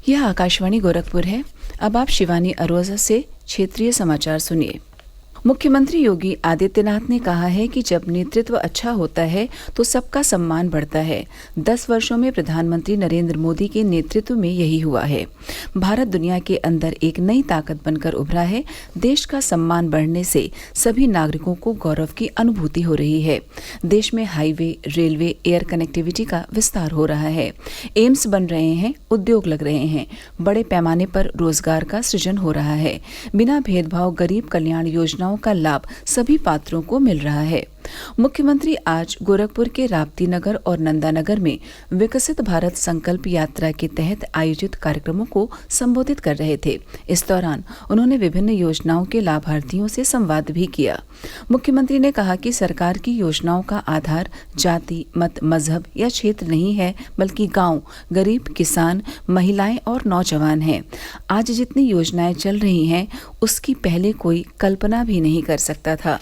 यह आकाशवाणी गोरखपुर है। अब आप शिवानी अरोजा से क्षेत्रीय समाचार सुनिए। मुख्यमंत्री योगी आदित्यनाथ ने कहा है कि जब नेतृत्व अच्छा होता है तो सबका सम्मान बढ़ता है। 10 वर्षों में प्रधानमंत्री नरेंद्र मोदी के नेतृत्व में यही हुआ है। भारत दुनिया के अंदर एक नई ताकत बनकर उभरा है। देश का सम्मान बढ़ने से सभी नागरिकों को गौरव की अनुभूति हो रही है। देश में हाईवे, रेलवे, एयर कनेक्टिविटी का विस्तार हो रहा है। एम्स बन रहे हैं, उद्योग लग रहे हैं, बड़े पैमाने पर रोजगार का सृजन हो रहा है। बिना भेदभाव गरीब कल्याण योजनाओं का लाभ सभी पात्रों को मिल रहा है। मुख्यमंत्री आज गोरखपुर के राप्ती नगर और नंदानगर में विकसित भारत संकल्प यात्रा के तहत आयोजित कार्यक्रमों को संबोधित कर रहे थे। इस दौरान उन्होंने विभिन्न योजनाओं के लाभार्थियों से संवाद भी किया। मुख्यमंत्री ने कहा कि सरकार की योजनाओं का आधार जाति, मत, मजहब या क्षेत्र नहीं है, बल्कि गांव, गरीब, किसान, महिलाएं और नौजवान हैं। आज जितनी योजनाएं चल रही हैं, उसकी पहले कोई कल्पना भी नहीं कर सकता था।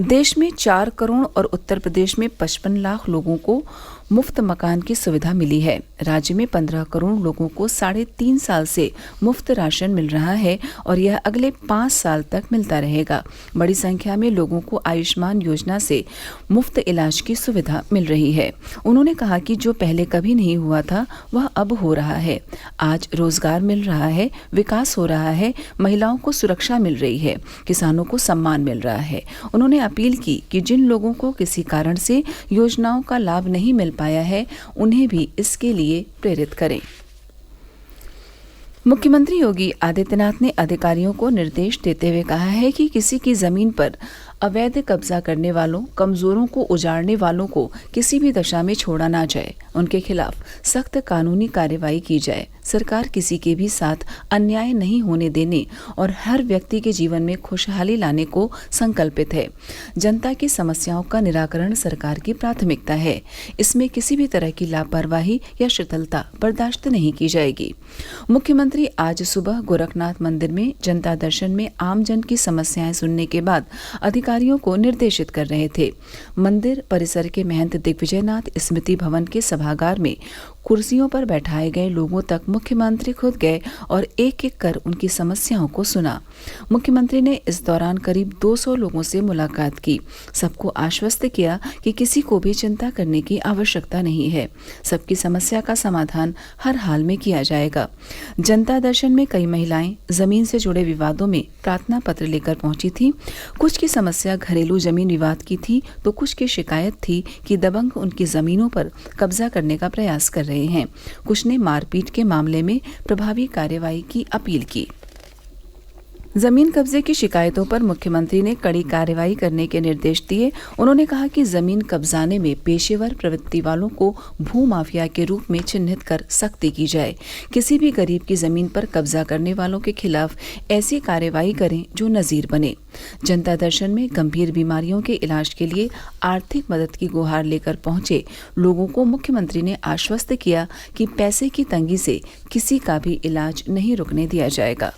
देश में 4 करोड़ और उत्तर प्रदेश में 55 लाख लोगों को मुफ्त मकान की सुविधा मिली है। राज्य में 15 करोड़ लोगों को 3.5 साल से मुफ्त राशन मिल रहा है और यह अगले 5 साल तक मिलता रहेगा। बड़ी संख्या में लोगों को आयुष्मान योजना से मुफ्त इलाज की सुविधा मिल रही है। उन्होंने कहा कि जो पहले कभी नहीं हुआ था वह अब हो रहा है। आज रोजगार मिल रहा है, विकास हो रहा है, महिलाओं को सुरक्षा मिल रही है, किसानों को सम्मान मिल रहा है। उन्होंने अपील की कि जिन लोगों को किसी कारण से योजनाओं का लाभ नहीं मिल पाया है, उन्हें भी इसके लिए प्रेरित करें। मुख्यमंत्री योगी आदित्यनाथ ने अधिकारियों को निर्देश देते हुए कहा है कि किसी की जमीन पर अवैध कब्जा करने वालों, कमजोरों को उजाड़ने वालों को किसी भी दशा में छोड़ा ना जाए। उनके खिलाफ सख्त कानूनी कार्रवाई की जाए। सरकार किसी के भी साथ अन्याय नहीं होने देने और हर व्यक्ति के जीवन में खुशहाली लाने को संकल्पित है। जनता की समस्याओं का निराकरण सरकार की प्राथमिकता है। इसमें किसी भी तरह की लापरवाही या शिथिलता बर्दाश्त नहीं की जाएगी। मुख्यमंत्री आज सुबह गोरखनाथ मंदिर में जनता दर्शन में आमजन की समस्याएं सुनने के बाद अधिकारियों को निर्देशित कर रहे थे। मंदिर परिसर के महंत दिग्विजयनाथ स्मृति भवन के सभागार में कुर्सियों पर बैठाए गए लोगों तक मुख्यमंत्री खुद गए और एक एक कर उनकी समस्याओं को सुना। मुख्यमंत्री ने इस दौरान करीब 200 लोगों से मुलाकात की। सबको आश्वस्त किया कि किसी को भी चिंता करने की आवश्यकता नहीं है। सबकी समस्या का समाधान हर हाल में किया जाएगा। जनता दर्शन में कई महिलाएं जमीन से जुड़े विवादों में प्रार्थना पत्र लेकर पहुंची थी। कुछ की समस्या घरेलू जमीन विवाद की थी, तो कुछ की शिकायत थी कि दबंग उनकी जमीनों पर कब्जा करने का प्रयास कर रहे हैं। कुछ ने मारपीट के मामले में प्रभावी कार्रवाई की अपील की। जमीन कब्जे की शिकायतों पर मुख्यमंत्री ने कड़ी कार्रवाई करने के निर्देश दिए। उन्होंने कहा कि जमीन कब्जाने में पेशेवर प्रवृत्ति वालों को भू माफिया के रूप में चिन्हित कर सख्ती की जाए। किसी भी गरीब की जमीन पर कब्जा करने वालों के खिलाफ ऐसी कार्रवाई करें जो नजीर बने। जनता दर्शन में गंभीर बीमारियों के इलाज के लिए आर्थिक मदद की गुहार लेकर पहुंचे लोगों को मुख्यमंत्री ने आश्वस्त किया कि पैसे की तंगी से किसी का भी इलाज नहीं रुकने दिया जाएगा।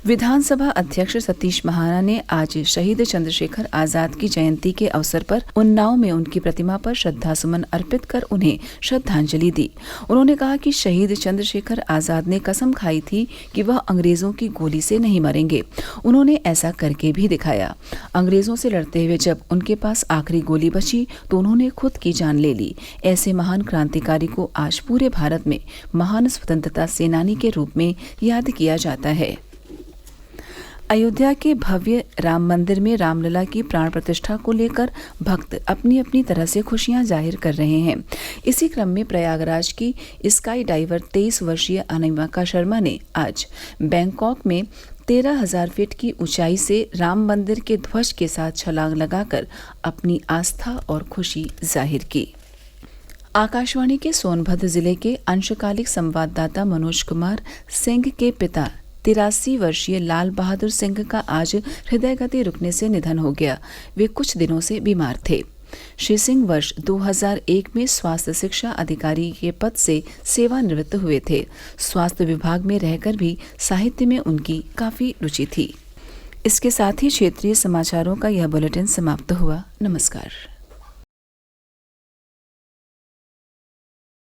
विधानसभा अध्यक्ष सतीश महाना ने आज शहीद चंद्रशेखर आजाद की जयंती के अवसर पर उन्नाव में उनकी प्रतिमा पर श्रद्धासुमन अर्पित कर उन्हें श्रद्धांजलि दी। उन्होंने कहा कि शहीद चंद्रशेखर आजाद ने कसम खाई थी कि वह अंग्रेजों की गोली से नहीं मरेंगे। उन्होंने ऐसा करके भी दिखाया। अंग्रेजों से लड़ते हुए जब उनके पास आखिरी गोली बची तो उन्होंने खुद की जान ले ली। ऐसे महान क्रांतिकारी को आज पूरे भारत में महान स्वतंत्रता सेनानी के रूप में याद किया जाता है। अयोध्या के भव्य राम मंदिर में रामलला की प्राण प्रतिष्ठा को लेकर भक्त अपनी अपनी तरह से खुशियां जाहिर कर रहे हैं। इसी क्रम में प्रयागराज की स्काई डाइवर 23 वर्षीय अनिमिका शर्मा ने आज बैंकॉक में 13,000 फीट की ऊंचाई से राम मंदिर के ध्वज के साथ छलांग लगाकर अपनी आस्था और खुशी जाहिर की। आकाशवाणी के सोनभद्र जिले के अंशकालिक संवाददाता मनोज कुमार सिंह के पिता 83 वर्षीय लाल बहादुर सिंह का आज हृदय गति रुकने से निधन हो गया। वे कुछ दिनों से बीमार थे। श्री सिंह वर्ष 2001 में स्वास्थ्य शिक्षा अधिकारी के पद से सेवानिवृत्त हुए थे। स्वास्थ्य विभाग में रहकर भी साहित्य में उनकी काफी रुचि थी। इसके साथ ही क्षेत्रीय समाचारों का यह बुलेटिन समाप्त हुआ। नमस्कार।